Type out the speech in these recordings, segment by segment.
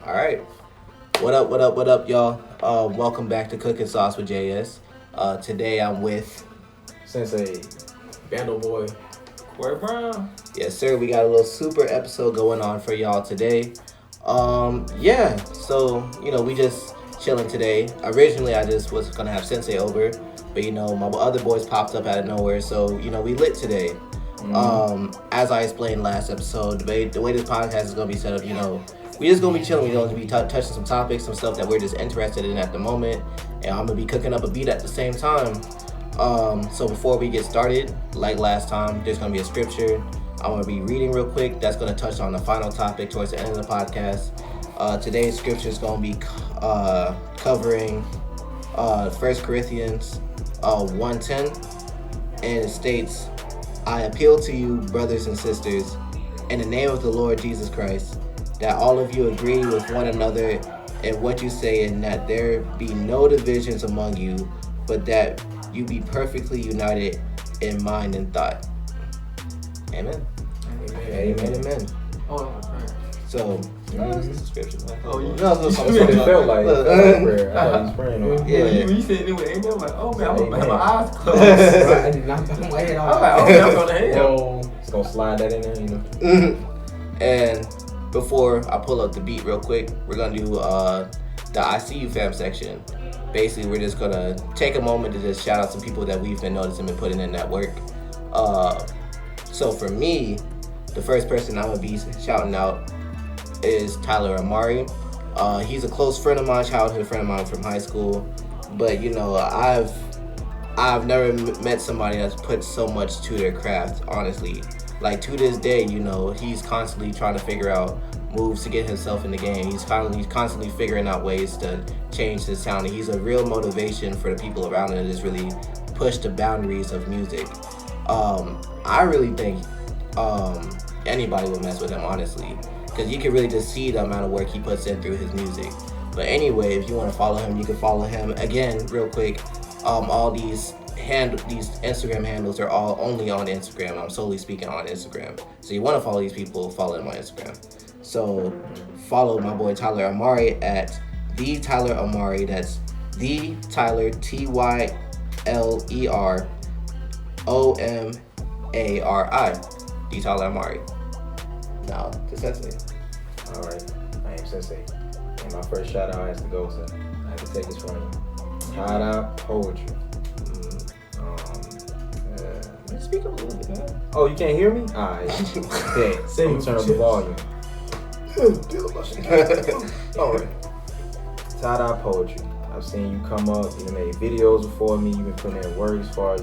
All right. What up, y'all? Welcome back to Cooking Sauce with JaeEss. Today I'm with, Sen-Sey, BandoBoy, Cory Brown. yes, sir. We got a little super episode going on for y'all today. Yeah. So we just chilling today. Originally, I just was gonna have Sen-Sey over, but my other boys popped up out of nowhere. So we lit today. As I explained last episode, the way this podcast is gonna be set up, we just gonna be chilling. We're gonna be touching some topics, some stuff that we're just interested in at the moment, and I'm gonna be cooking up a beat at the same time. So before we get started, like last time, there's gonna be a scripture I'm gonna be reading real quick. That's gonna touch on the final topic towards the end of the podcast. Today's scripture is gonna be covering 1 Corinthians 1:10, and it states, "I appeal to you, brothers and sisters, in the name of the Lord Jesus Christ, that all of you agree with one another in what you say, and that there be no divisions among you, but that you be perfectly united in mind and thought." Amen. Amen. Oh, prayer. So, this is a scripture. Oh, you know, that's what it felt like. It felt like prayer. I thought he was praying on. Yeah. When you said it with amen, I'm like, oh man, I'm gonna have my eyes closed. I did not put my head I'm on. like, okay, I'm gonna hell. Yo, Just gonna slide that in there, And before I pull up the beat real quick, we're gonna do the I See You Fam section. Basically, we're just gonna take a moment to just shout out some people that we've been noticing and putting in that work. So for me, the first person I'm gonna be shouting out is Tyler Amari. He's a close friend of mine, childhood friend of mine from high school. But I've never met somebody that's put so much to their craft, honestly. Like, to this day, he's constantly trying to figure out moves to get himself in the game. He's constantly figuring out ways to change his sound. And he's a real motivation for the people around him to just really push the boundaries of music. I really think anybody would mess with him, honestly, because you can really just see the amount of work he puts in through his music. But anyway, if you want to follow him, you can follow him. Again, real quick, all these Instagram handles are all only on Instagram. I'm solely speaking on Instagram. So you want to follow these people, follow them on Instagram. So follow my boy Tyler Amari at the Tyler Amari. That's the Tyler TYLER OMARI. The Tyler Amari. Now to Sen-Sey. Alright, I am Sen-Sey. And my first shout out has to go to, I have to take this from you. Shout out poetry. Speak up a little bit, man. Oh, you can't hear me? Alright. Yeah, say you turn up the volume. Alright. Shout out poetry. I've seen you come up, you made videos before me, you've been putting in work as far as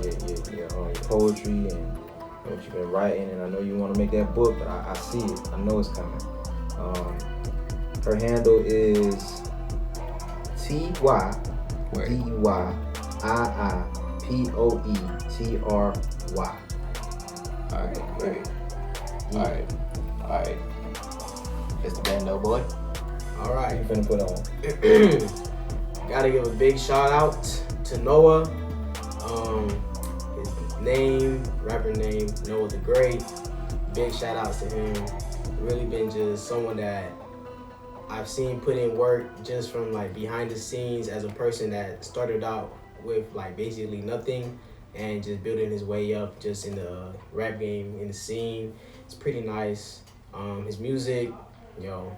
your poetry and what you've been writing, and I know you want to make that book, but I see it. I know it's coming. Her handle is TYDYIIPOETRY. Alright, great. Alright. It's the BandoBoy. All right. You finna put on. Gotta give a big shout out to Noah. His rapper name, Noah the Great. Big shout outs to him. Really been just someone that I've seen put in work just from like behind the scenes as a person that started out with like basically nothing and just building his way up just in the rap game, in the scene. It's pretty nice. His music,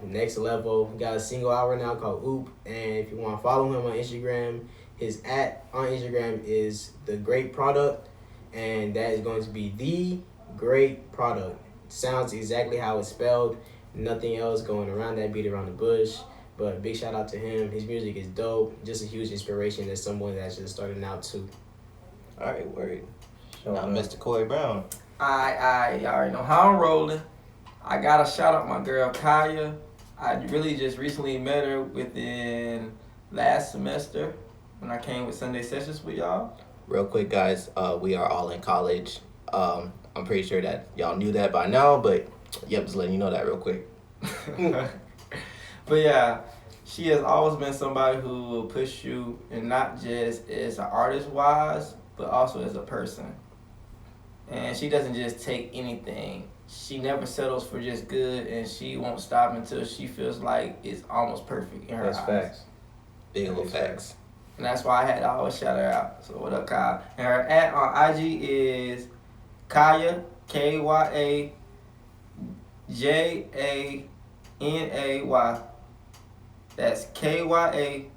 next level. He got a single out right now called Oop, and if you want to follow him on Instagram, his @ on Instagram is The Great Product, and that is going to be The Great Product. Sounds exactly how it's spelled. Nothing else going around that, beat around the bush. But big shout out to him. His music is dope. Just a huge inspiration as someone that's just starting out too. Alright, word. Now, Mr. Cory Brown. I already know how I'm rolling. I gotta shout out my girl Kaya. I really just recently met her within last semester when I came with Sunday sessions with y'all. Real quick, guys, we are all in college. I'm pretty sure that y'all knew that by now, but just letting you know that real quick. But yeah, she has always been somebody who will push you, and not just as an artist wise, but also as a person. And she doesn't just take anything. she never settles for just good, and she won't stop until she feels like it's almost perfect in her That's eyes. facts. Big old facts. And that's why I had to always shout her out. So what up, Kyle? And her at on IG is Kaya, KYA JANAY. That's KYAJANAY.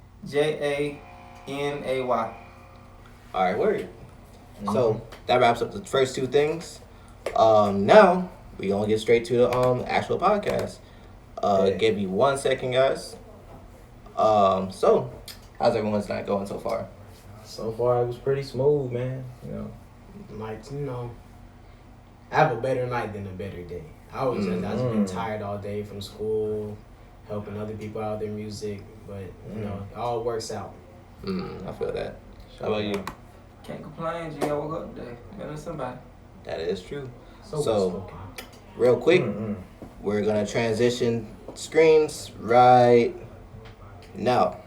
All right, word. So that wraps up the first two things. Now we gonna get straight to the actual podcast. Give me 1 second, guys. So how's everyone's night going so far? So far, it was pretty smooth, man. You know. Like, you know, I have a better night than a better day. I've just been tired all day from school, helping other people out with their music, but you know, it all works out. I feel that. How about you? Can't complain, G. I woke up today. Better than somebody. That is true. So So, real quick, we're gonna transition screens right now.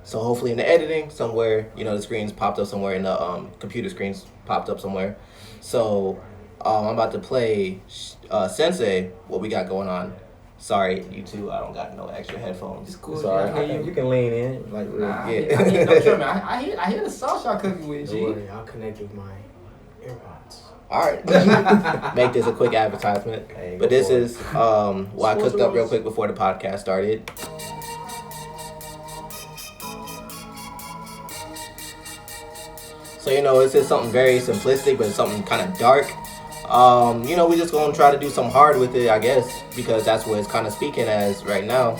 So hopefully in the editing somewhere, you know, the screens popped up somewhere in the computer screens popped up somewhere. So I'm about to play Sen-Sey, what we got going on. Sorry, you two, I don't got no extra headphones. It's cool. Sorry, G. I hear you can lean in like real. Nah, Yeah. no, trust me, I hear the sauce y'all cooking with, Don't G. worry, I'll connect with my AirPods. All right, make this a quick advertisement. Hey, But go this for it. is what I cooked up real quick before the podcast started. So, you know, this is something very simplistic, but it's something kind of dark. You know, we just gonna try to do some hard with it, I guess, because that's what it's kind of speaking as right now.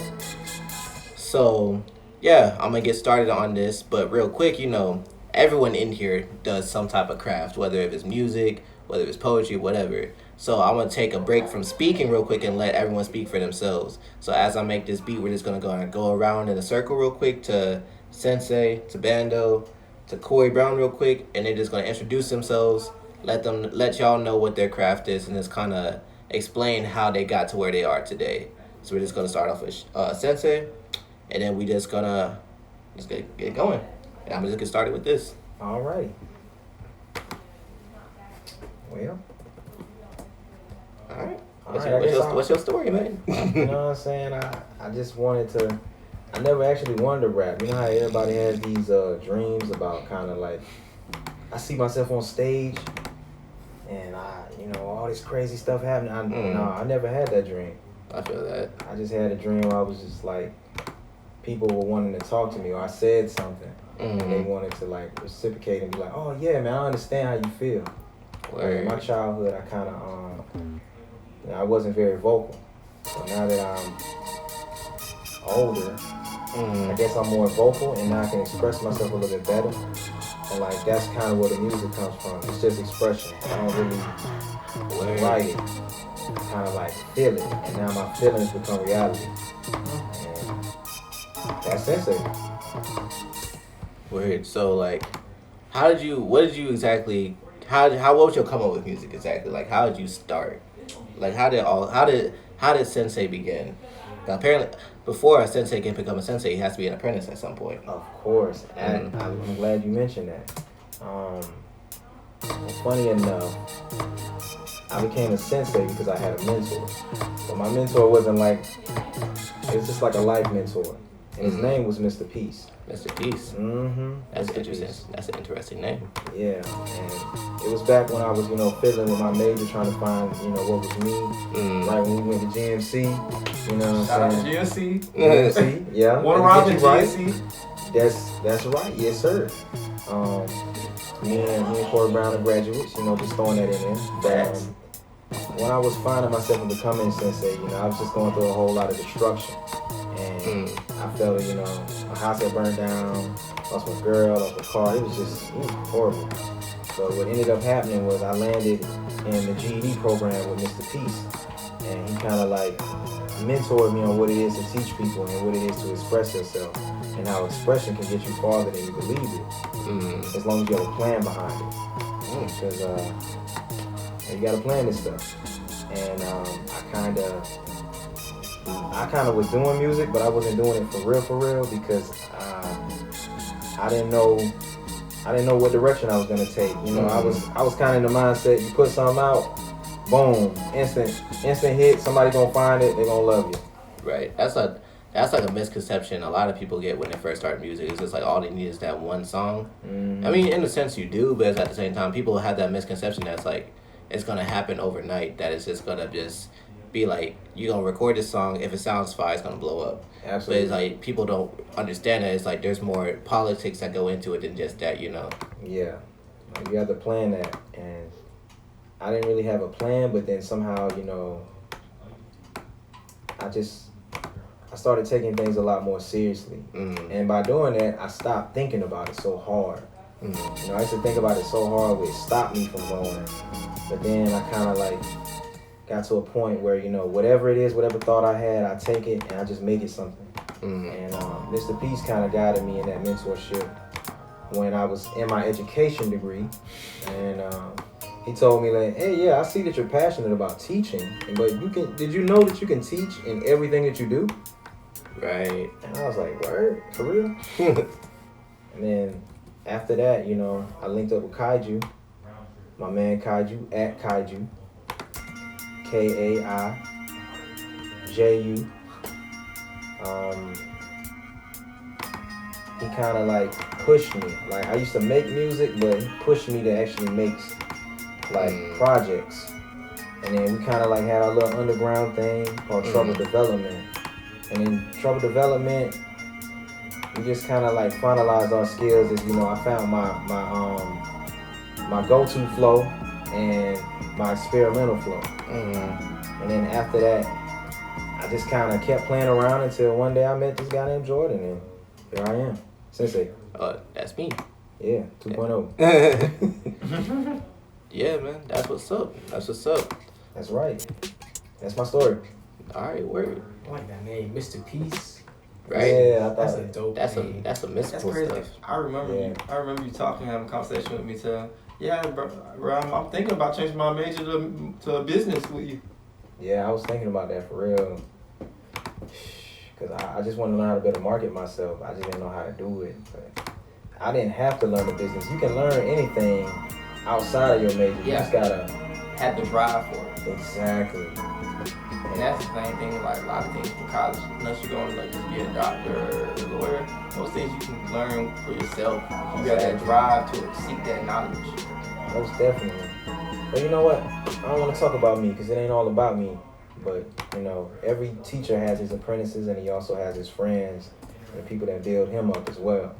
So, yeah, I'm gonna get started on this, but real quick, you know, everyone in here does some type of craft, whether it's music, whether it's poetry, whatever. So I'm gonna take a break from speaking real quick and let everyone speak for themselves. So as I make this beat, we're just gonna go around in a circle real quick to Sen-Sey, to Bando, to Cory Brown real quick, and they're just gonna introduce themselves, let y'all know what their craft is, and just kind of explain how they got to where they are today. So we're just gonna start off with Sen-Sey, and then we just gonna get going. And I'm just gonna get started with this. All right. Well. All right. All What's your story, man? You know what I'm saying? I just wanted to. I never actually wanted to rap. You know how everybody has these dreams about kind of like. I see myself on stage, and all this crazy stuff happening. No, I never had that dream. I feel that. I just had a dream where I was just like, people were wanting to talk to me, or I said something, and they wanted to like reciprocate and be like, "Oh yeah, man, I understand how you feel." Like, in my childhood, I kind of I wasn't very vocal. So now that I'm older, I guess I'm more vocal, and now I can express myself a little bit better. And like that's kind of where the music comes from. It's just expression. I don't really write it. I kind of like feel it, and now my feelings become reality. And that's Sen-Sey. Weird. So like, what did you exactly? What was your come up with music exactly? Like, how did you start? Like, how did Sen-Sey begin? Now, apparently, before a Sen-Sey can become a Sen-Sey, he has to be an apprentice at some point. Of course, and I'm glad you mentioned that. Funny enough, I became a Sen-Sey because I had a mentor. But my mentor wasn't like, it was just like a life mentor. And his name was Mr. Peace. Mr. Peace. That's interesting. That's an interesting name. Yeah, and it was back when I was, fiddling with my major, trying to find, what was me. Right when we went to GMC, you know what Shout I'm out saying? to GMC. Yeah. One around the right. GMC. That's right, yes sir. Me and Cory Brown are graduates, just throwing that in there. But when I was finding myself and becoming Sen-Sey, I was just going through a whole lot of destruction. And I felt, my house had burned down, lost my girl, lost my car. It was just horrible. So what ended up happening was I landed in the GED program with Mr. Peace. And he kind of like mentored me on what it is to teach people and what it is to express yourself. And how expression can get you farther than you believe it. As long as you have a plan behind it. Because you got to plan this stuff. And I kind of was doing music, but I wasn't doing it for real, because I didn't know what direction I was gonna take. I was kind of in the mindset, you put something out, boom, instant hit. Somebody gonna find it. They gonna love you. Right. That's like a misconception a lot of people get when they first start music. It's just like all they need is that one song. I mean, in a sense you do, but at the same time, people have that misconception that's like it's gonna happen overnight. That it's just gonna just be like you're gonna record this song. If it sounds fire, it's gonna blow up. Absolutely. But it's like people don't understand that it's like there's more politics that go into it than just that. Yeah, like, you have to plan that, and I didn't really have a plan, but then somehow I started taking things a lot more seriously. And by doing that, I stopped thinking about it so hard. I used to think about it so hard, it stopped me from going. But then I kind of like got to a point where, whatever it is, whatever thought I had, I take it and I just make it something. And Mr. Peace kind of guided me in that mentorship when I was in my education degree. And he told me like, hey, yeah, I see that you're passionate about teaching, but did you know that you can teach in everything that you do? Right. And I was like, word? For real? And then after that, I linked up with Kaiju, my man Kaiju, at Kaiju, Kaiju. He kind of like pushed me. Like I used to make music, but he pushed me to actually make like projects. And then we kind of like had our little underground thing called Trouble Development. And in Trouble Development, we just kind of like finalized our skills as, I found my go-to flow and my experimental flow. And then after that, I just kind of kept playing around until one day I met this guy named Jordan, and here I am, Sen-Sey. That's me. Yeah, 2.0. Yeah, man, that's what's up. That's right. That's my story. All right, word. I like that name, Mr. Peace. Right? Yeah, I thought That's a dope name. That's a mystical crazy. stuff. I remember you talking, having a conversation with me to, bro, I'm thinking about changing my major to a business with you. Yeah, I was thinking about that for real. Because I just want to learn how to better market myself. I just didn't know how to do it. But I didn't have to learn the business. You can learn anything outside of your major. You just gotta have the drive for it. Exactly. And that's the same thing with like a lot of things from college. Unless you're going to like just be a doctor or a lawyer, those things you can learn for yourself. You got that drive to seek that knowledge. Most definitely. But you know what? I don't want to talk about me because it ain't all about me. But, every teacher has his apprentices and he also has his friends and the people that build him up as well.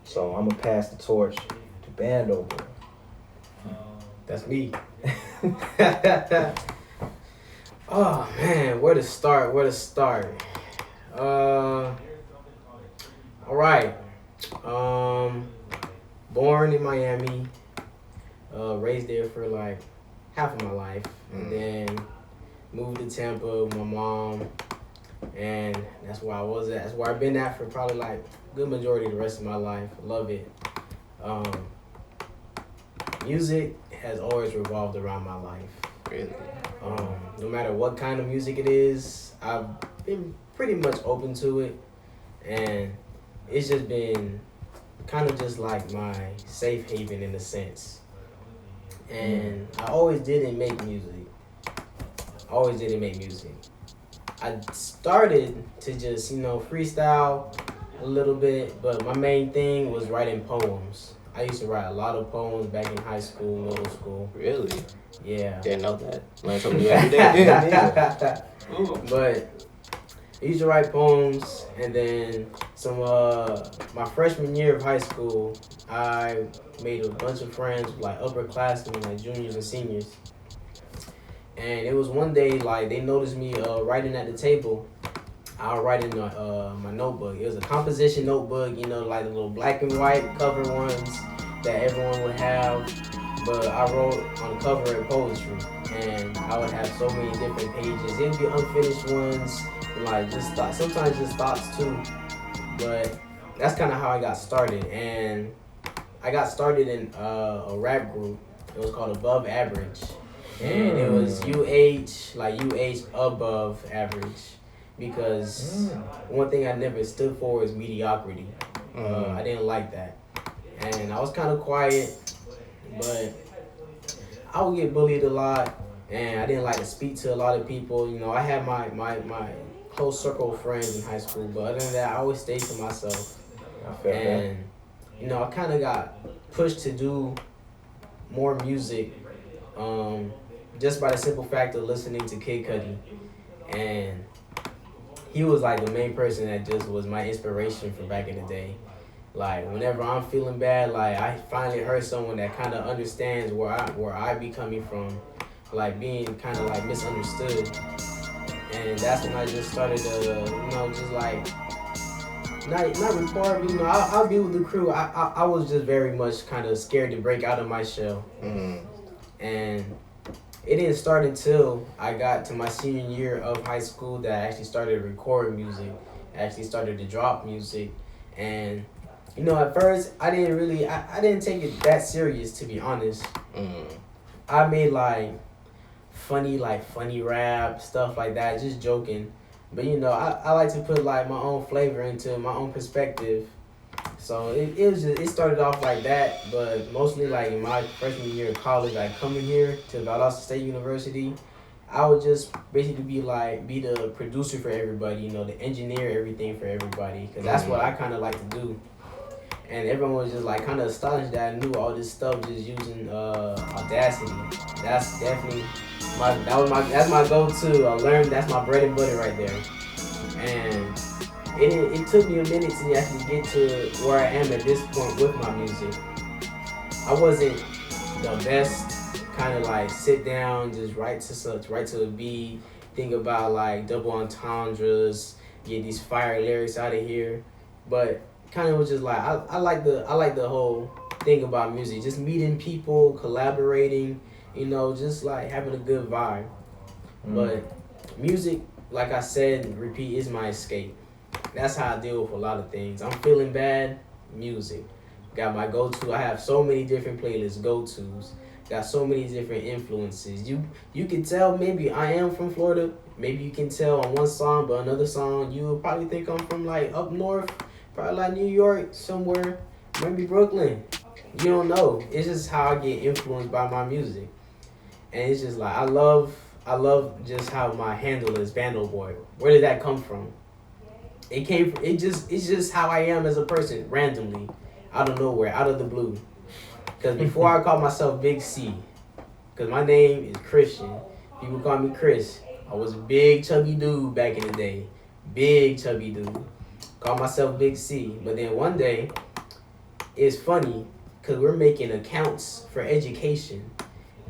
So I'm going to pass the torch to BandoBoy. That's me. Oh, man, where to start? All right. Born in Miami. Raised there for like half of my life. And then moved to Tampa with my mom. And that's where I was at. That's where I've been at for probably like a good majority of the rest of my life. Love it. Music has always revolved around my life. Really? No matter what kind of music it is, I've been pretty much open to it. And it's just been kind of just like my safe haven in a sense. And I always didn't make music. I started to just, freestyle a little bit, but my main thing was writing poems. I used to write a lot of poems back in high school, middle school. Really? Yeah. Didn't know that. Learn something new every day. But I used to write poems, and then my freshman year of high school, I made a bunch of friends, like upperclassmen, like juniors and seniors. And it was one day, like, they noticed me writing at the table. I was writing my notebook. It was a composition notebook, like the little black and white cover ones that everyone would have. But I wrote on the cover of poetry, and I would have so many different pages. It'd be unfinished ones, like just thoughts, sometimes just thoughts too. But that's kind of how I got started. And I got started in a rap group. It was called Above Average. And it was UH above average. Because one thing I never stood for is mediocrity. I didn't like that. And I was kind of quiet, but I would get bullied a lot. and I didn't like to speak to a lot of people. You know, I had my close circle of friends in high school, but other than that, I always stayed to myself. I feel And you know, I kind of got pushed to do more music, just by the simple fact of listening to Kid Cudi, and he was like the main person that just was my inspiration from back in the day. Like whenever I'm feeling bad, like I finally heard someone that kind of understands where I be coming from, like being kind of like misunderstood, and that's when I just started to, you know, just like not record, but you know, I'll be with the crew. I was just very much kind of scared to break out of my shell, and it didn't start until I got to my senior year of high school that I actually started recording music. I actually started to drop music, and you know, at first I didn't take it that serious, to be honest. I made like funny rap stuff like that, just joking. But you know, I like to put like my own flavor into my own perspective. So it started off like that, but mostly like in my freshman year of college, like coming here to Valdosta State University, I would just basically be the producer for everybody, you know, the engineer everything for everybody, because that's what I kind of like to do. And everyone was just like kind of astonished that I knew all this stuff just using Audacity. That's definitely that's my go-to. I learned that's my bread and butter right there. And it took me a minute to actually get to where I am at this point with my music. I wasn't the best kind of like sit down, just write to a beat, think about like double entendres, get these fire lyrics out of here. But kind of was just like I like the whole thing about music, just meeting people, collaborating, you know, just like having a good vibe. But music, like I said, repeat, is my escape. That's how I deal with a lot of things. I'm feeling bad, music. Got my go-to. I have so many different playlists, go-tos. Got so many different influences. You can tell maybe I am from Florida. Maybe you can tell on one song, but another song you would probably think I'm from like up north, probably like New York somewhere, maybe Brooklyn. You don't know. It's just how I get influenced by my music, and it's just like I love just how my handle is BandoBoy. Where did that come from? It's just how I am as a person, randomly, out of nowhere, out of the blue. Because before I called myself Big C, because my name is Christian. People call me Chris. I was a big chubby dude back in the day. Big chubby dude. Called myself Big C. But then one day, it's funny, because we're making accounts for education.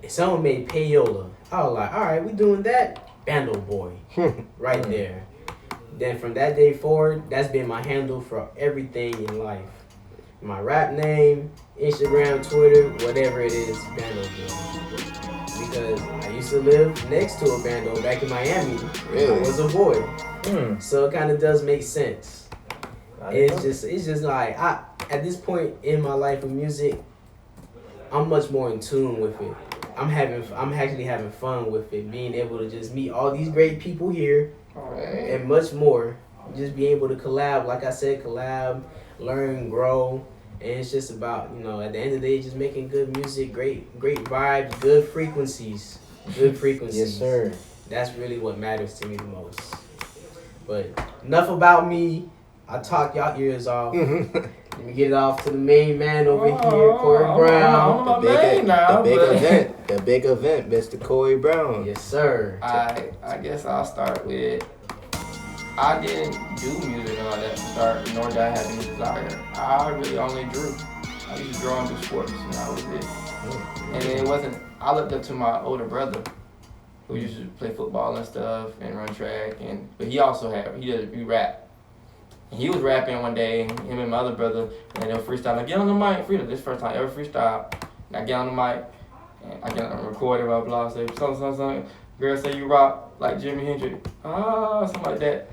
And someone made payola. I was like, all right, we doing that? BandoBoy. Right there. Then from that day forward, that's been my handle for everything in life. My rap name, Instagram, Twitter, whatever it is, BandoBoy. Because I used to live next to a bando back in Miami when I was a boy. So it kind of does make sense. It's just like, at this point in my life with music, I'm much more in tune with it. I'm actually having fun with it, being able to just meet all these great people here. And much more. Just being able to collab, like I said, learn, grow, and it's just about, you know, at the end of the day, just making good music, great vibes, good frequencies. Yes, sir. That's really what matters to me the most. But enough about me. I talk y'all ears off. Let me get it off to the main man over here, Cory Brown. The big event, Mr. Cory Brown. Yes, sir. I guess I'll start with, I didn't do music and all that to start, nor did I have any desire. I really only drew. I used to draw and do sports, and that was it. And it wasn't, I looked up to my older brother, who used to play football and stuff and run track, but he rap. He was rapping one day, him and my other brother, and they were freestyling. I get on the mic, this first time ever freestyle. And I get on the mic, and I get on the recorder, blah, blah, say something. Girl say you rock like Jimi Hendrix. Something like that.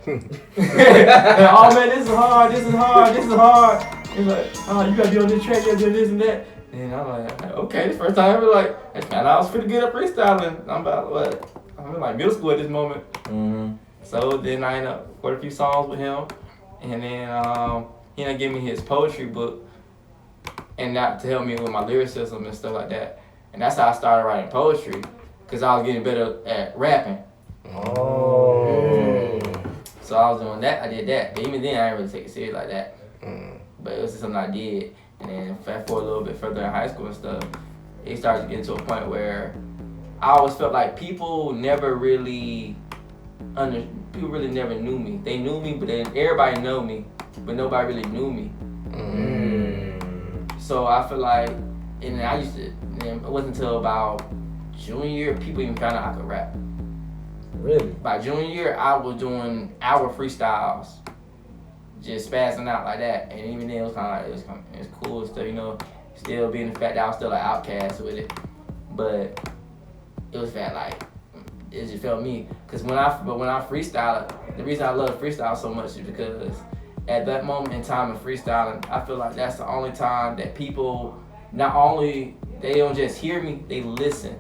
Oh man, this is hard. He's like, you gotta be on this track, you gotta do this and that. And I'm like, okay, this first time ever, like, man, I was pretty good at freestyling. I'm about, I'm in like middle school at this moment. So then I ended up recording a few songs with him. And then he ended up giving me his poetry book, and that to help me with my lyricism and stuff like that. And that's how I started writing poetry. because I was getting better at rapping. Oh. So I was doing that. I did that. But even then, I didn't really take it serious like that. But it was just something I did. And then fast forward a little bit further in high school and stuff, it started to get to a point where I always felt like people never really people really never knew me. They knew me, but then everybody know me, but nobody really knew me. So I feel like, and I used to, and it wasn't until about junior year people even found out I could rap. Really? By junior year, I was doing hour freestyles, just spazzing out like that. And even then, it was kind of like, it was cool and stuff, you know, still being the fact that I was still an outcast with it. But it was that like, it just felt me. Because when I freestyle, the reason I love freestyle so much is because at that moment in time of freestyling, I feel like that's the only time that people, not only, they don't just hear me, they listen.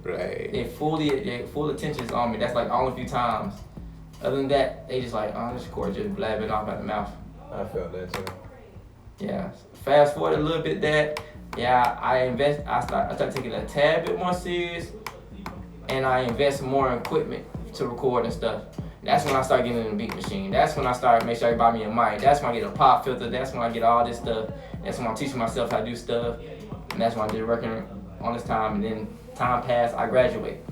Right. Their full attention is on me. That's like the only few times. Other than that, they just like, oh, this Cory just blabbing off at the mouth. I felt that too. Yeah. Fast forward a little bit that, yeah, I started taking it a tad bit more serious, and I invest more in equipment to record and stuff. That's when I started getting in the beat machine. That's when I started make sure I buy me a mic. That's when I get a pop filter. That's when I get all this stuff. That's when I'm teaching myself how to do stuff. And that's when I did working on this time. And then time passed, I graduate.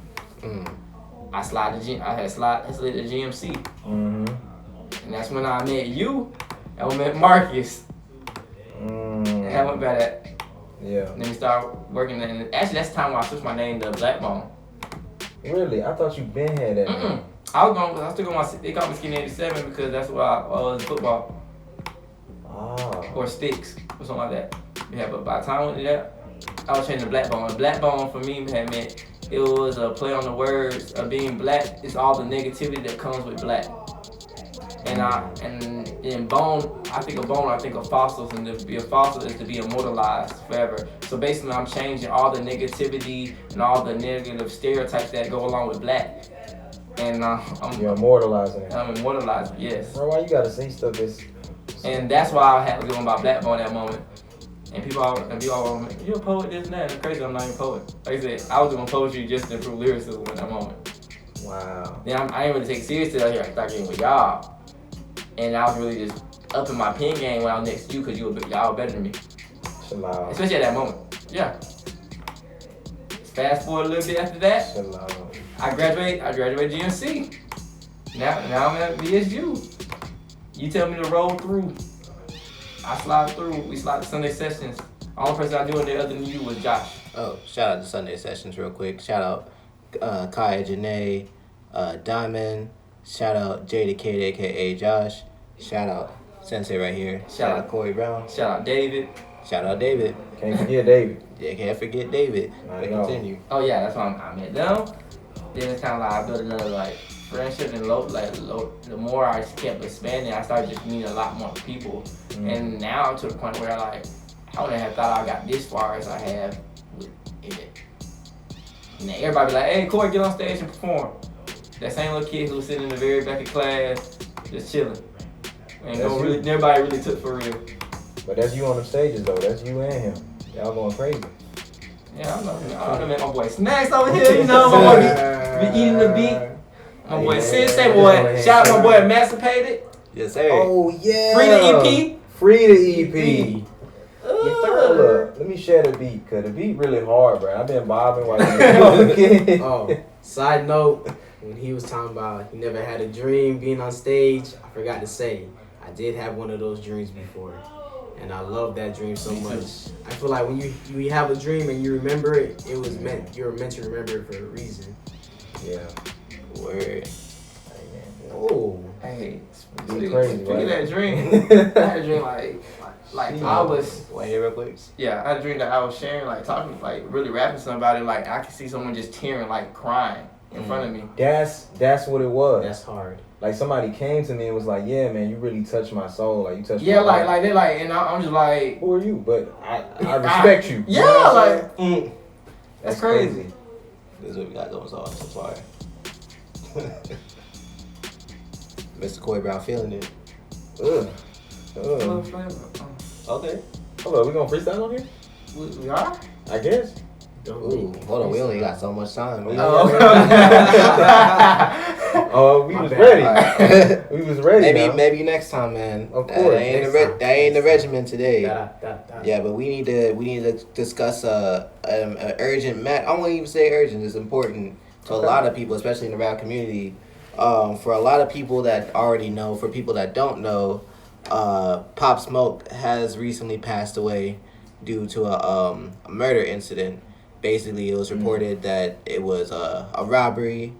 I slid the GMC. And that's when I met you. And I met Marcus. And I went by that. Yeah. And then we started working. And actually, that's the time when I switched my name to Blackbone. Really? I thought you been had that name. I still going they call me Skinny 87 because that's what I was in football. Or Sticks, or something like that. Yeah, but by the time I went to that, I was changing to Blackbone. And Blackbone for me had meant it was a play on the words of being black. It's all the negativity that comes with black. And in bone, I think of fossils, and to be a fossil is to be immortalized forever. So basically, I'm changing all the negativity and all the negative stereotypes that go along with black. And you're immortalizing it. I'm immortalizing, yes. Bro, why you gotta say stuff that's... And that's why I had to go about Blackbone at that moment. And people all you're a poet, this and that. And it's crazy, I'm not even a poet. Like I said, I was doing poetry just to improve lyricism at that moment. Wow. Then I didn't really take it serious till I started getting with y'all. And I was really just upping my pen game when I was next to you because y'all were better than me. Chill out. Especially at that moment. Yeah. Fast forward a little bit after that. Chill out. I graduated GMC. Now I'm at BSU. You tell me to roll through. I slide through. We slide to Sunday sessions. The only person I do it there other than you was Josh. Oh, shout out to Sunday Sessions real quick. Shout out Kaya, Janae, Diamond. Shout out Jay the Kid, aka Josh. Shout out Sen-Sey right here. Shout out Cory Brown. Shout out David. Shout out David. Can't forget David. Yeah, can't forget David. I But know. continue. Oh yeah, that's why I met them. Then it's kind of like I built another like friendship, and the more I kept expanding, I started just meeting a lot more people. And now I'm to the point where I wouldn't have thought I got this far as I have with it. And then everybody be like, "Hey, Cory, get on stage and perform." That same little kid who was sitting in the very back of class, just chilling. And nobody really took for real. But that's you on the stages though. That's you and him. Y'all going crazy. Yeah, I don't know, my boy Snacks over here, you know, my boy be eating the beat. My boy Sen-Sey, boy, shout out my boy Emancipated. Yes, sir. Oh yeah. Free the EP. Free the EP. Hold up. Let me share the beat, cause the beat really hard, bro. I've been bobbing while you looking. Oh, side note, when he was talking about he never had a dream being on stage, I forgot to say, I did have one of those dreams before. And I love that dream so much. I feel like when you have a dream and you remember it, you were meant to remember it for a reason. Yeah. Word. Oh. Hey, Be crazy, speaking of right? that dream, I had a dream like I was, Want to hear real quick? yeah, I had a dream that I was sharing, like talking, like really rapping to somebody, like I could see someone just tearing, like crying in front of me. That's what it was. That's hard. Like somebody came to me and was like, "Yeah, man, you really touched my soul. Like you touched Yeah, my life." like they like, and I'm just like, Who are you? But I respect you. Yeah, You know what I'm like saying? that's crazy. This is what we got going on. So sorry. Mr. Cory Brown feeling it. Ugh. Okay. Hold on, we gonna freestyle on here? We are? I guess. Don't Ooh, make me hold on. We only freestyle. got so much time, man. Oh, Oh, we My was bad. ready. We was ready. Maybe next time, man. Of course, That ain't next the time. that ain't the Next regimen today. Da, da, da. Yeah, but we need to discuss a urgent matter. I won't even say urgent. It's important to a Okay. lot of people, especially in the rap community. For a lot of people that already know, for people that don't know, Pop Smoke has recently passed away due to a murder incident. Basically, it was reported that it was a robbery,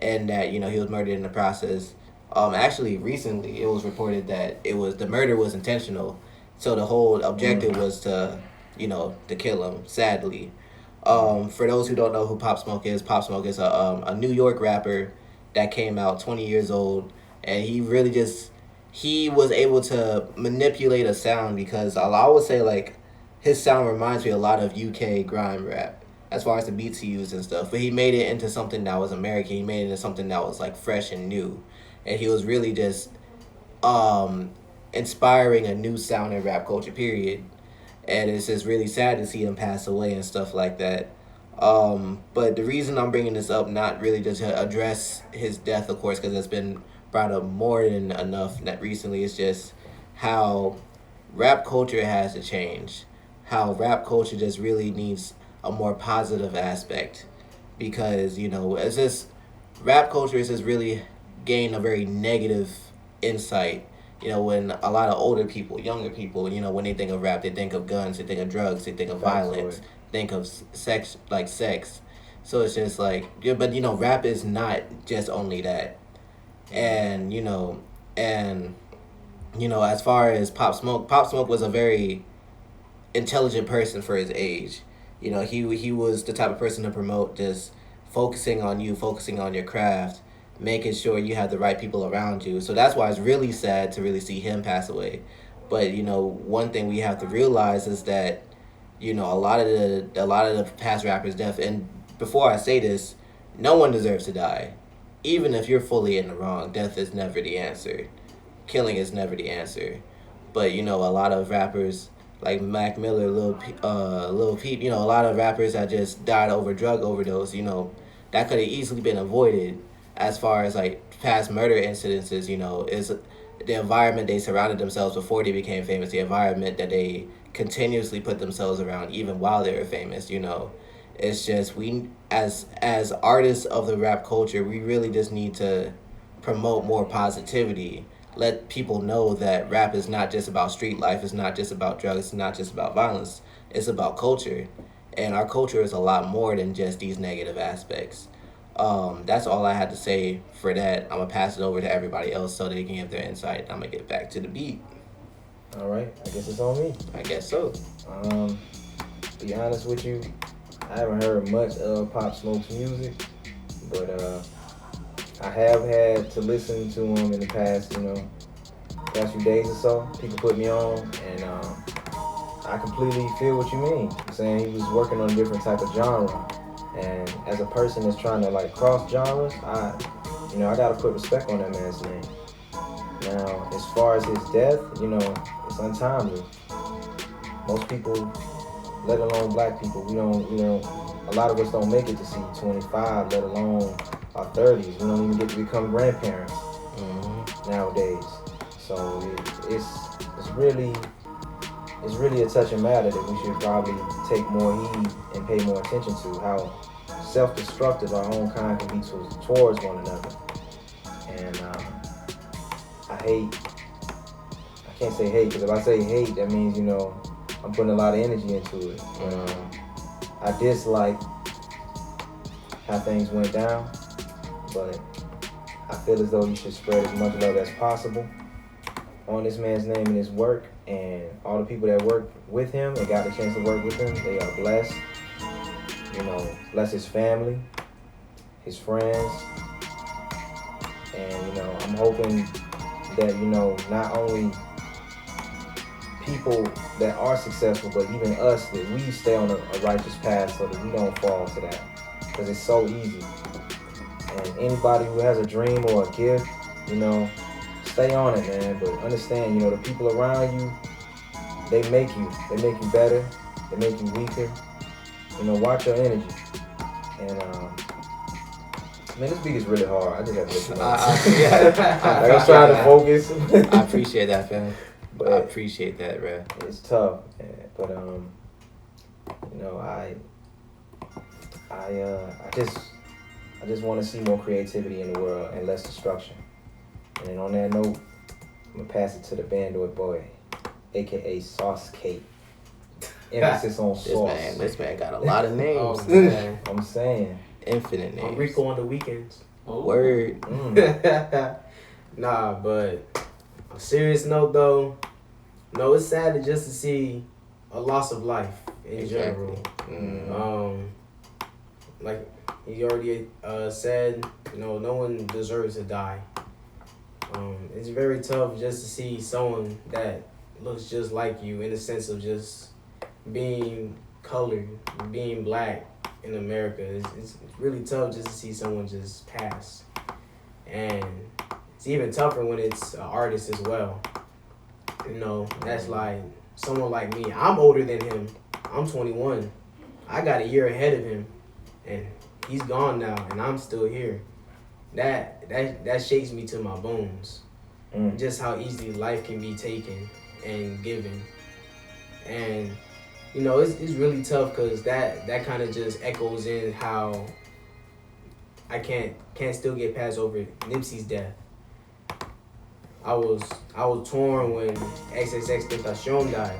and that he was murdered in the process. Actually, recently it was reported that the murder was intentional. So the whole objective was to kill him. Sadly, for those who don't know who Pop Smoke is a New York rapper that came out 20 years old, and he was able to manipulate a sound because I would say like his sound reminds me a lot of UK grime rap as far as the beats he used and stuff. But he made it into something that was American. He made it into something that was like fresh and new, and he was really just inspiring a new sound in rap culture. Period. And it's just really sad to see him pass away and stuff like that. But the reason I'm bringing this up, not really just to address his death, of course, because it's been brought up more than enough that recently, is just how rap culture has to change. How rap culture just really needs a more positive aspect. Because, it's just, rap culture has just really gained a very negative insight. When a lot of older people, younger people, when they think of rap, they think of guns, they think of drugs, they think of violence, think of sex, like sex. So it's just like, yeah, but rap is not just only that. And as far as Pop Smoke was a very intelligent person for his age. He was the type of person to promote just focusing on you, focusing on your craft, making sure you have the right people around you. So that's why it's really sad to really see him pass away. But one thing we have to realize is that a lot of the past rappers death. And before I say this, no one deserves to die. Even if you're fully in the wrong, death is never the answer. Killing is never the answer. But a lot of rappers like Mac Miller, Lil Peep, a lot of rappers that just died over drug overdose. That could have easily been avoided. As far as like past murder incidences, is the environment they surrounded themselves before they became famous, the environment that they continuously put themselves around even while they were famous. It's just we as artists of the rap culture, we really just need to promote more positivity. Let people know that rap is not just about street life, it's not just about drugs, it's not just about violence, it's about culture. And our culture is a lot more than just these negative aspects. That's all I had to say for that. I'm going to pass it over to everybody else so they can give their insight. I'm going to get back to the beat. All right, I guess it's on me. I guess so. Be honest with you, I haven't heard much of Pop Smoke's music, but I have had to listen to him in the past few days or so. People put me on, and I completely feel what you mean. I'm saying he was working on a different type of genre. And as a person that's trying to like cross genres, I gotta put respect on that man's name. Now, as far as his death, it's untimely. Most people, let alone black people, we don't. A lot of us don't make it to see 25, let alone our 30s. We don't even get to become grandparents nowadays. So it's really a touching matter that we should probably take more heed and pay more attention to how self-destructive our own kind can be towards one another. And I can't say hate, because if I say hate, that means, I'm putting a lot of energy into it. I dislike how things went down, but I feel as though you should spread as much love as possible on this man's name and his work, and all the people that work with him and got the chance to work with him, they are blessed. Bless his family, his friends, and I'm hoping that not only people that are successful, but even us, that we stay on a righteous path so that we don't fall to that, because it's so easy. And anybody who has a dream or a gift, stay on it, man. But understand, the people around you, they make you better, they make you weaker. watch your energy. And man, this beat is really hard. I just have to let you know. Like, I'm trying to focus. I appreciate that, fam. But I appreciate that, bro. it's tough, but I just want to see more creativity in the world and less destruction. And then on that note, I'm gonna pass it to the BandoBoy, aka Sauce Cake. Emphasis on sauce. This man got a lot of names. Oh, man. I'm saying. Infinite names. I'm Rico on the weekends. Word. Nah, but on a serious note though, no, it's sad to see a loss of life in general. Like he already said, no one deserves to die. It's very tough just to see someone that looks just like you in the sense of just being colored, being black in America. It's really tough just to see someone just pass. And it's even tougher when it's an artist as well. That's like someone like me. I'm older than him. I'm 21. I got a year ahead of him. And he's gone now, and I'm still here. That shakes me to my bones. Just how easily life can be taken and given. And it's really tough because that kind of just echoes in how I can't still get past over Nipsey's death. I was torn when XXXTentacion died.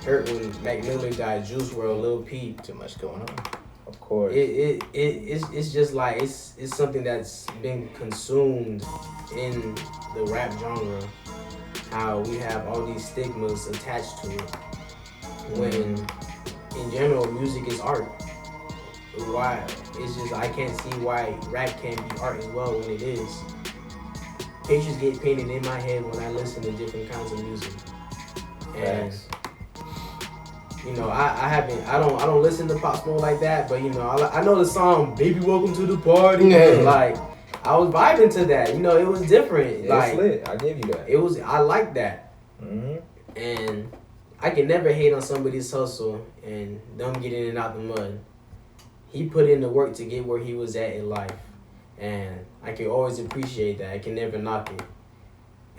Hurt when Mac Miller died. Juice WRLD, Lil Peep. Too much going on. Of course. It's just like it's something that's been consumed in the rap genre. How we have all these stigmas attached to it. When in general music is art. Why? It's just I can't see why rap can't be art as well when it is. Pictures get painted in my head when I listen to different kinds of music. And I don't listen to Pop Smoke like that, but I know the song "Baby Welcome to the Party." Like I was vibing to that. It was different. Yeah, like it's lit. I give you that. It was. I like that. And I can never hate on somebody's hustle and them getting in and out the mud. He put in the work to get where he was at in life, and I can always appreciate that. I can never knock it.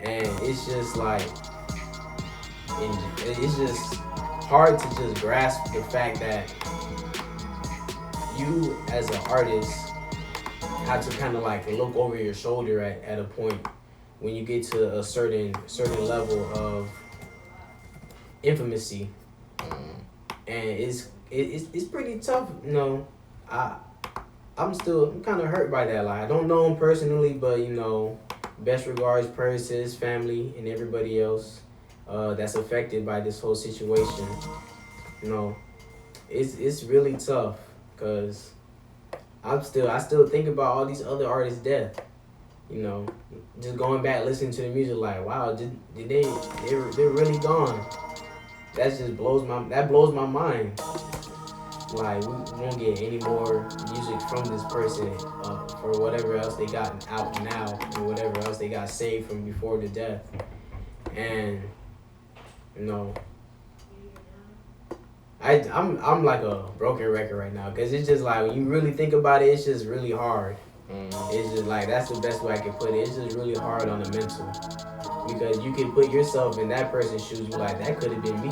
And it's just like, it's just hard to just grasp the fact that you as an artist have to kind of like look over your shoulder at a point when you get to a certain level of infamousy, and it's pretty tough. I'm kind of hurt by that. Like I don't know him personally, but best regards, prayers to his family and everybody else that's affected by this whole situation. It's really tough because I still think about all these other artists' death. Just going back listening to the music, like wow, they're really gone. That just blows my mind. Like we won't get any more music from this person for whatever else they got out now and whatever else they got saved from before the death. And I'm like a broken record right now because it's just like when you really think about it, it's just really hard. It's just like that's the best way I can put it. It's just really hard on the mental because you can put yourself in that person's shoes. You're like that could have been me.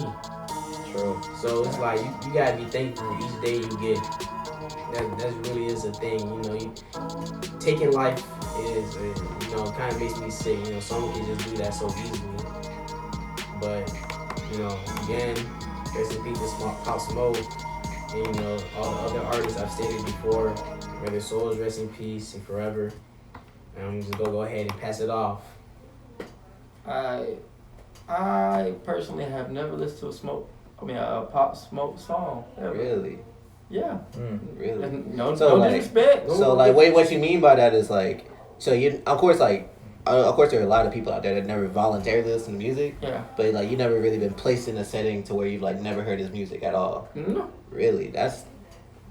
True. So it's like you gotta be thankful each day you get. That really is a thing. Taking life is kind of makes me sick. Someone can just do that so easily. But again, rest in peace to Pop Smoke, and all the other artists I've stated before. May their souls rest in peace and forever. And I'm just gonna go ahead and pass it off. I personally have never listened to a Pop Smoke song ever. Really? Yeah. Really? No disrespect. So like, wait, what you mean by that is like, so you, of course, like, of course there are a lot of people out there that never voluntarily listen to music. Yeah. But like, you never really been placed in a setting to where you've like never heard his music at all. No. Really? That's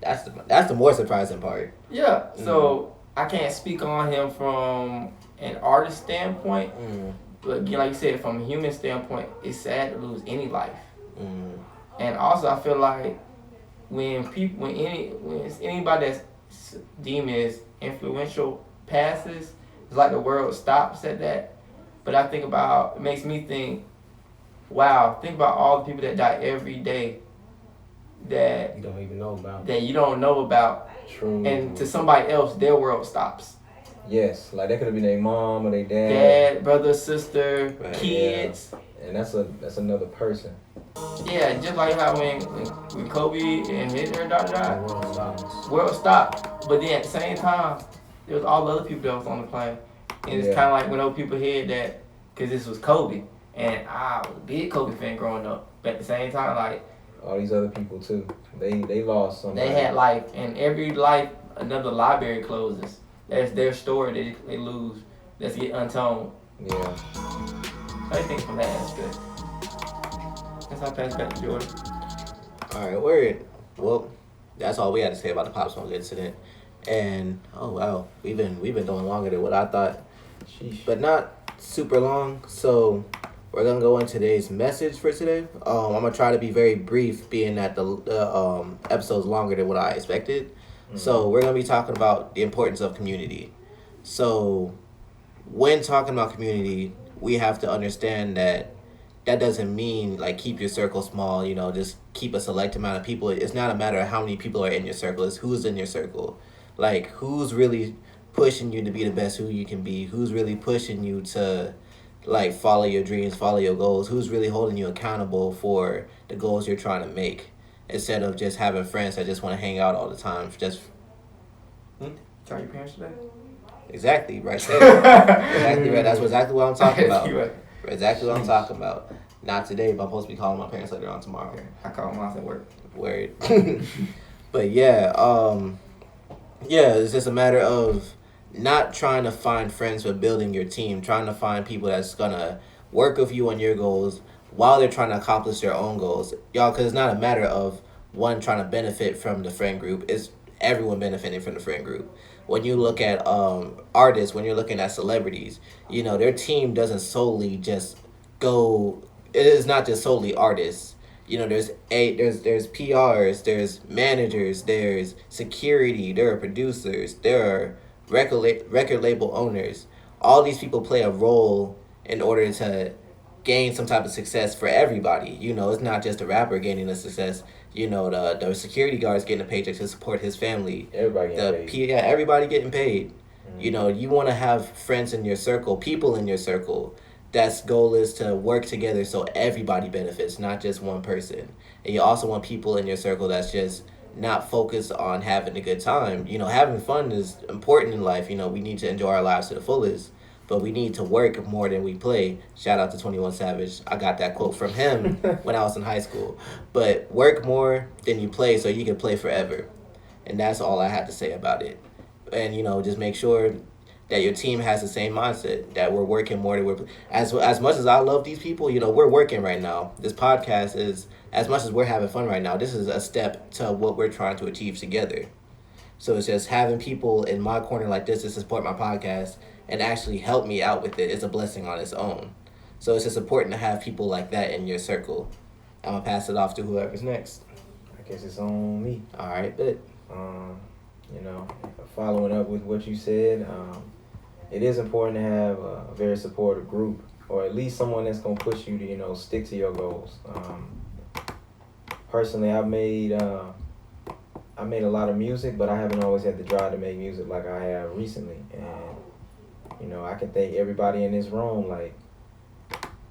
the more surprising part. Yeah. So I can't speak on him from an artist standpoint. But again, like you said, from a human standpoint, it's sad to lose any life. And also, I feel like when anybody that's deemed as influential passes, it's like the world stops at that. But it makes me think, wow, think about all the people that die every day that You don't even know about. that you don't know about, True. and to somebody else, their world stops. Yes, like that could have been their mom or their dad. Dad, brother, sister, Right, kids. Yeah. And that's another person. Yeah, just like how when Kobe and his daughter The died, world stops. world stopped. But then at the same time, there was all the other people that was on the plane. And it's Yeah. kind of like when those people heard that, because this was Kobe. And I was a big Kobe fan growing up. But at the same time, like, All these other people too. They lost somebody. they had life. And every life, another library closes. That's their story they lose. That's get untold. Yeah. I think from that aspect. That's how I pass back to Jordan. All right, word. Well, that's all we had to say about the Pop Smoke incident. And oh wow, we've been doing longer than what I thought, Sheesh. but not super long. So we're gonna go in today's message for today. I'm gonna try to be very brief, being that the episode's longer than what I expected. So we're gonna be talking about the importance of community. So when talking about community, we have to understand that doesn't mean like keep your circle small, just keep a select amount of people. It's not a matter of how many people are in your circle, it's who's in your circle. Like who's really pushing you to be the best who you can be, who's really pushing you to like follow your dreams, follow your goals, who's really holding you accountable for the goals you're trying to make, instead of just having friends that just want to hang out all the time. Tell your parents today? Exactly, right there. Exactly right. That's exactly what I'm talking about. You right. Exactly what I'm talking about. Not today, but I'm supposed to be calling my parents later on tomorrow. Okay. I call mom at work. Word. But yeah, it's just a matter of not trying to find friends, but building your team, trying to find people that's gonna work with you on your goals while they're trying to accomplish their own goals. Y'all, because it's not a matter of one trying to benefit from the friend group. It's everyone benefiting from the friend group. When you look at artists, when you're looking at celebrities, their team doesn't solely just go. It is not just solely artists. There's PRs, there's managers, there's security, there are producers, there are record label owners. All these people play a role in order to gain some type of success for everybody. It's not just the rapper gaining the success. The security guard's getting a paycheck to support his family. Everybody getting paid. Everybody getting paid. You want to have friends in your circle, people in your circle. That's goal is to work together so everybody benefits, not just one person. And you also want people in your circle that's just not focused on having a good time. Having fun is important in life. We need to enjoy our lives to the fullest, but we need to work more than we play. Shout out to 21 Savage. I got that quote from him when I was in high school. But work more than you play so you can play forever. And that's all I had to say about it. And, just make sure that your team has the same mindset, that we're working more than we're... As much as I love these people, we're working right now. This podcast is, as much as we're having fun right now, this is a step to what we're trying to achieve together. So it's just having people in my corner like this to support my podcast and actually help me out with it is a blessing on its own. So it's just important to have people like that in your circle. I'm going to pass it off to whoever's next. I guess it's on me. All right, bet. Following up with what you said, it is important to have a very supportive group, or at least someone that's going to push you to, stick to your goals. Personally, I made a lot of music, but I haven't always had the drive to make music like I have recently. And, I can thank everybody in this room, like,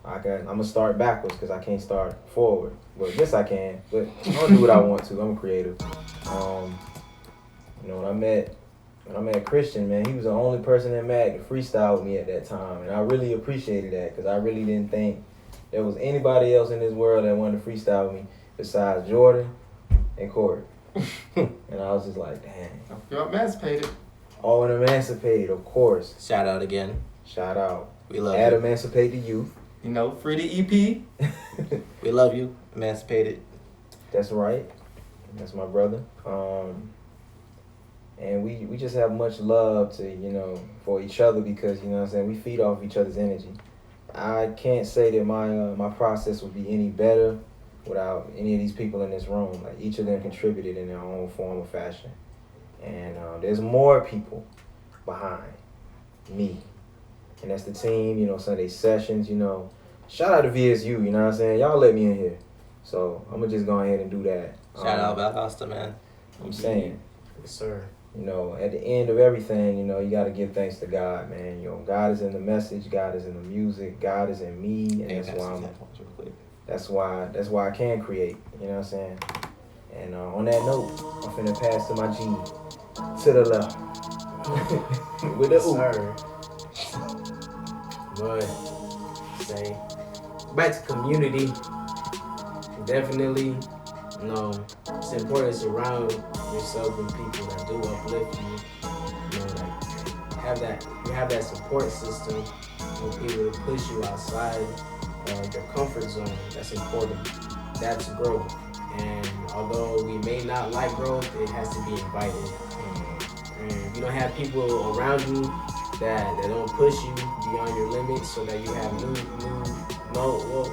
I'm going to start backwards because I can't start forward. Well, yes, I can, but I'll do what I want to. I'm a creative. When I met Christian, man, he was the only person that Mac could freestyle with me at that time. And I really appreciated that because I really didn't think there was anybody else in this world that wanted to freestyle with me besides Jordan and Cory. And I was just like, dang. You're emancipated. Oh, and Emancipated, of course. Shout out again. Shout out. We love Add you. Emancipate the Youth. Free the EP. We love you. Emancipated. That's right. That's my brother. And we just have much love to, for each other because, we feed off each other's energy. I can't say that my process would be any better without any of these people in this room. Like, each of them contributed in their own form or fashion. And there's more people behind me. And that's the team, you know, Sunday Sessions, you know. Shout out to VSU, you know what I'm saying? Y'all let me in here. So I'm going to just go ahead and do that. Shout out Valdosta, man. I'm saying. Yes, sir. You know, at the end of everything, you know, you got to give thanks to God, man. You know, God is in the message, God is in the music, God is in me, and that's why I can create. You know what I'm saying? And on that note, I'm finna pass to my G to the left with the Sir. But say back to community. Definitely, you know, it's important to surround yourself with people that do uplift you. You know, like you have that support system with people to push you outside your comfort zone. That's important. That's growth. And although we may not like growth, it has to be invited. And if you don't have people around you that don't push you beyond your limits, so that you have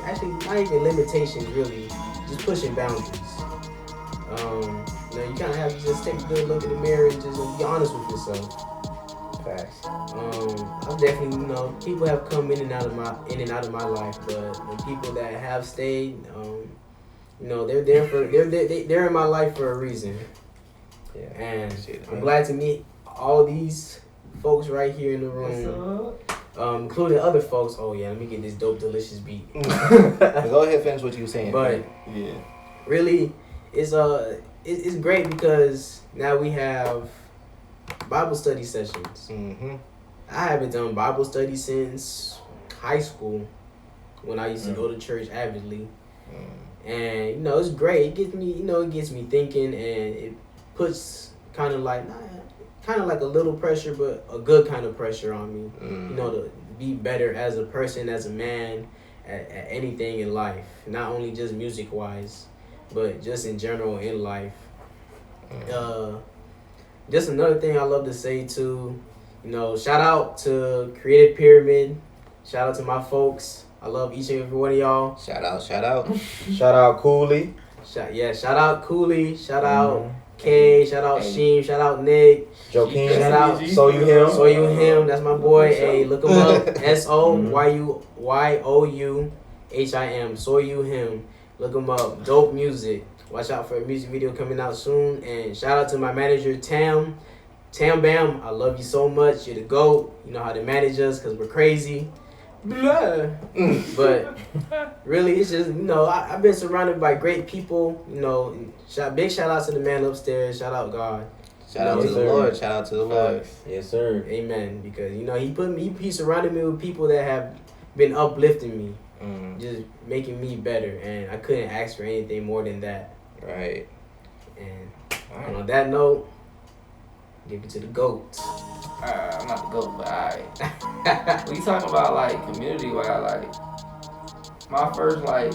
actually not even limitations really, just pushing boundaries. You know, you kind of have to just take a good look in the mirror and just be honest with yourself. facts. I've definitely, you know, people have come in and out of my life, but the people that have stayed, you know, they're in my life for a reason. Yeah. And I'm glad to meet all these folks right here in the room, including other folks. Oh yeah, let me get this dope, delicious beat. Go ahead, finish what you were saying. But yeah, really, it's great because now we have Bible study sessions. Mm-hmm. I haven't done Bible study since high school when I used to go to church avidly. And, you know, it's great. It gets me thinking, and it puts kind of like a little pressure, but a good kind of pressure on me, you know, to be better as a person, as a man, at anything in life. Not only just music-wise, but just in general in life. Just another thing I love to say, too, you know, shout out to Creative Pyramid. Shout out to my folks. I love each and every one of y'all. Shout out. Shout out Cooley. Shout out Cooley. Shout out Kay. Shout out Sheem. Shout out Nick. Joaquin. Shout out So You Him. That's my boy. Hey, look him up. SOYUHIM. So You Him. Look him up. Dope music. Watch out for a music video coming out soon. And shout out to my manager Tam. Tam Bam, I love you so much. You're the GOAT. You know how to manage us because we're crazy. Blah. But really, it's just, you know, I've been surrounded by great people. You know, big shout out to the man upstairs. Shout out God. Shout out to the Lord. Shout out to the Lord. Yes, sir. Amen. Because, you know, he surrounded me with people that have been uplifting me, just making me better, and I couldn't ask for anything more than that. Right. And on that note, give it to the GOAT. I'm not the GOAT, but alright. When you talking about like community, where like my first I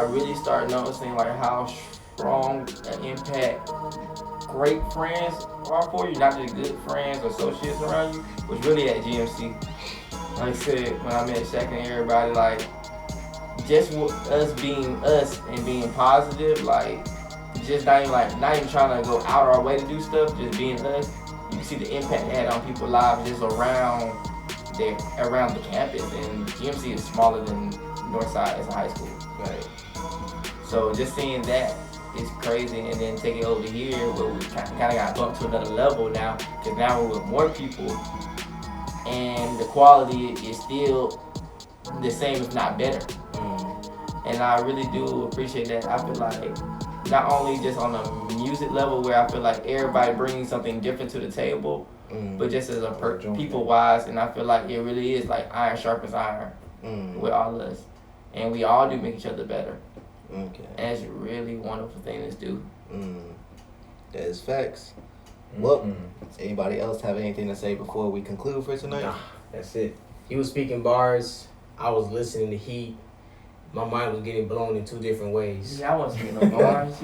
really started noticing like how strong an impact great friends are for you, not just good friends or associates around you, was really at GMC. Like I said, when I met Shaq and everybody, like just us being us and being positive, like just not even trying to go out our way to do stuff, just being us. You can see the impact it had on people's lives just around the campus. And GMC is smaller than Northside as a high school. Right. So just seeing that is crazy, and then take it over here where we kind of got bumped to another level now, because now we're with more people, and the quality is still the same, if not better. And I really do appreciate that. I feel like not only just on a music level where I feel like everybody brings something different to the table, but just as a people wise, and I feel like it really is like iron sharpens iron with all of us, and we all do make each other better. Okay. And it's a really wonderful thing to do. That is facts. Well, anybody else have anything to say before we conclude for tonight? Nah, that's it. He was speaking bars. I was listening to Heat. My mind was getting blown in two different ways. Yeah, I wasn't getting no bars.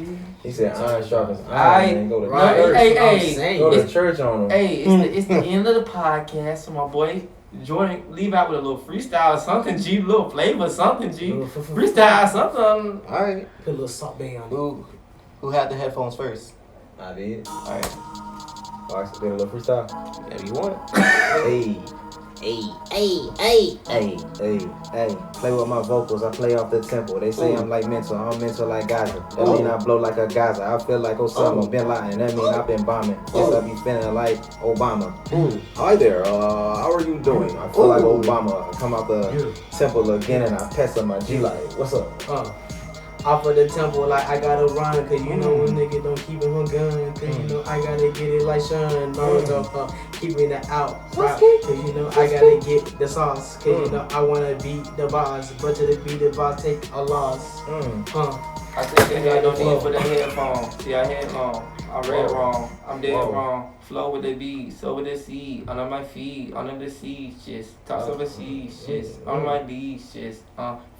He said iron sharpens iron. Man. Go to church on him. Go to church on him. Hey, it's the end of the podcast, so my boy Jordan, leave out with a little freestyle or something, G. A little flavor or something, G. Freestyle something. All right. Put a little salt bay on it. Who had the headphones first? I did. All right. Oh, I did a little freestyle. If you want. Hey. Hey. Play with my vocals. I play off the tempo. They say I'm like mental. I'm mental like Gaza. That mean I blow like a Gaza. I feel like Osama bin Laden. That mean I've been bombing. Yes, I be feeling like Obama. Hi there. How are you doing? I feel like Obama. I come out the temple again and I pester my G like, what's up? Off of the temple, like I gotta run, cause you know when nigga don't keep him a gun, cause you know I gotta get it like Sean. Keeping it out, right? Cause you know I gotta get the sauce, cause you know I wanna beat the boss, but to beat the boss take a loss. I think they had no need for the headphones. See, I had wrong. I read wrong. I'm dead wrong. Flow with the beat, sow with the seed. Under my feet, under the seeds, just toss over the seeds, just on my beats, just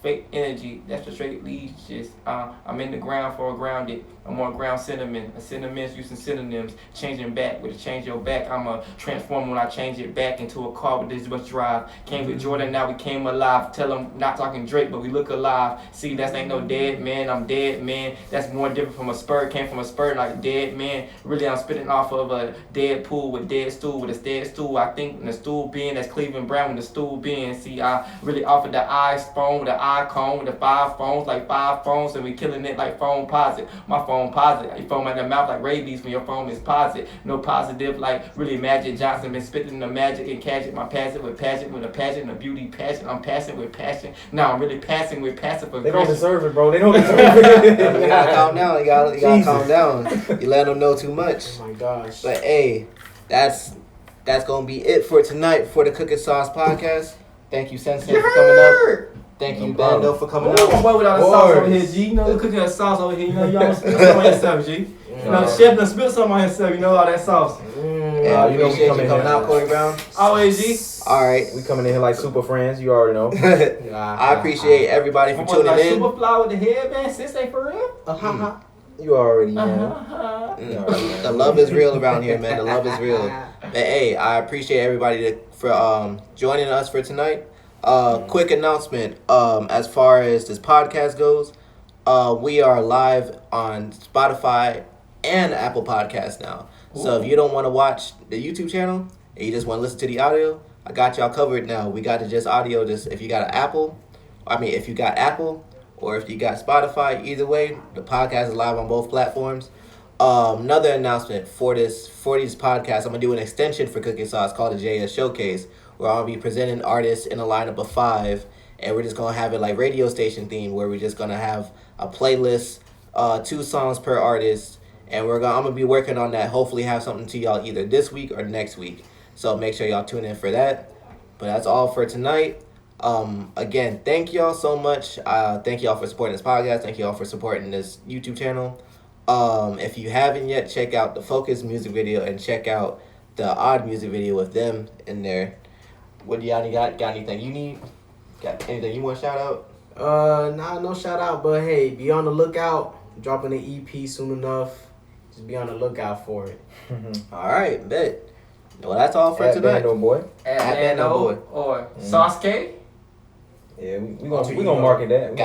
fake energy. That's the straight leads, just I'm in the ground for a grounded. I'm more ground cinnamon. A cinnamon's using synonyms. Changing back with a change your back. I'm a transform when I change it back into a car with this much drive. Came with Jordan, now we came alive. Tell them not talking Drake, but we look alive. See, that ain't no dead man. I'm dead man. That's more different from a spur. Came from a spur like dead man. Really, I'm spitting off of a dead pool with dead stool with a dead stool. I think in the stool being that's Cleveland Brown with the stool being. See, I really offered the iPhone with the icon with the 5 phones like 5 phones, and we killing it like phone posit. My phone positive. You foam in the mouth like rabies when your phone is positive. No positive like really Magic Johnson been spitting the magic and catch it. My passive with passion with a passion, a beauty passion. I'm passing with passion. Now I'm really passing with passive aggression. They don't deserve it, bro. They don't deserve it. You gotta calm down. You gotta calm down. You let them know too much. Oh my gosh. But hey, that's gonna be it for tonight for the Cookin Sauce podcast. Thank you, Sen-Sey, for coming up. Thank you, Bando, for coming out. out. Boy, without the sauce over here, G. You know, cooking a sauce over here. You know, y'all spill some on yourself, G. You know, the chef done spill some on himself. You know, all that sauce. Yeah, you appreciate you coming out, Cory Brown. Always, G. All right. We coming in here like super friends. You already know. I appreciate everybody for tuning in. Super fly with the headband. Sen-Sey for real? You already know. The love is real around here, man. The love is real. But hey, I appreciate everybody for joining us for tonight. Quick announcement. As far as this podcast goes, we are live on Spotify and Apple Podcasts now. Ooh. So if you don't want to watch the YouTube channel and you just want to listen to the audio, I got y'all covered now. We got the just audio. Just if you got an Apple, if you got Apple or if you got Spotify, either way, the podcast is live on both platforms. Another announcement for these podcasts, I'm gonna do an extension for Cookin Sauce called the JaeEss Showcase, where I'll be presenting artists in a lineup of 5, and we're just gonna have it like radio station theme, where we're just gonna have a playlist, 2 songs per artist, and I'm gonna be working on that. Hopefully, have something to y'all either this week or next week. So make sure y'all tune in for that. But that's all for tonight. Again, thank y'all so much. Thank y'all for supporting this podcast. Thank y'all for supporting this YouTube channel. If you haven't yet, check out the Focus music video and check out the Odd music video with them in there. What do y'all got anything you need? Got anything you want to shout out? No shout out, but hey, be on the lookout. Dropping an EP soon enough. Just be on the lookout for it. All right, bet. Well, that's all for tonight. BandoBoy. At BandoBoy or Sauce K. Yeah, we gonna market that.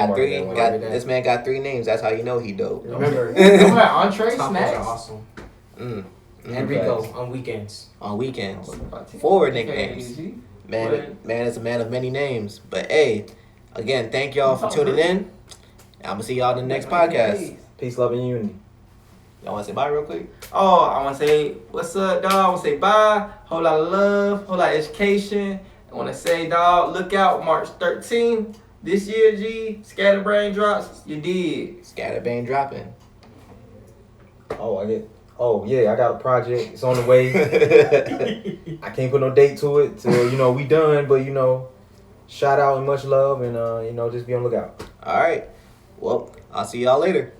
This man got 3 names. That's how you know he dope. Remember entree snacks. Are awesome. And Rico on weekends. On weekends. 4 nicknames. Man is a man of many names. But hey, again, thank y'all for tuning in. I'm gonna see y'all in the next podcast. Peace, love, and unity. Y'all wanna say bye real quick? Oh, I wanna say what's up, dog. I wanna say bye. Whole lot of love, whole lot of education. I want to say, dog, look out, March 13th. This year, G, Scatterbrain drops. You did. Scatterbrain dropping. Oh, yeah, I got a project. It's on the way. I can't put no date to it till, we done. But, shout out and much love and, just be on the lookout. All right. Well, I'll see y'all later.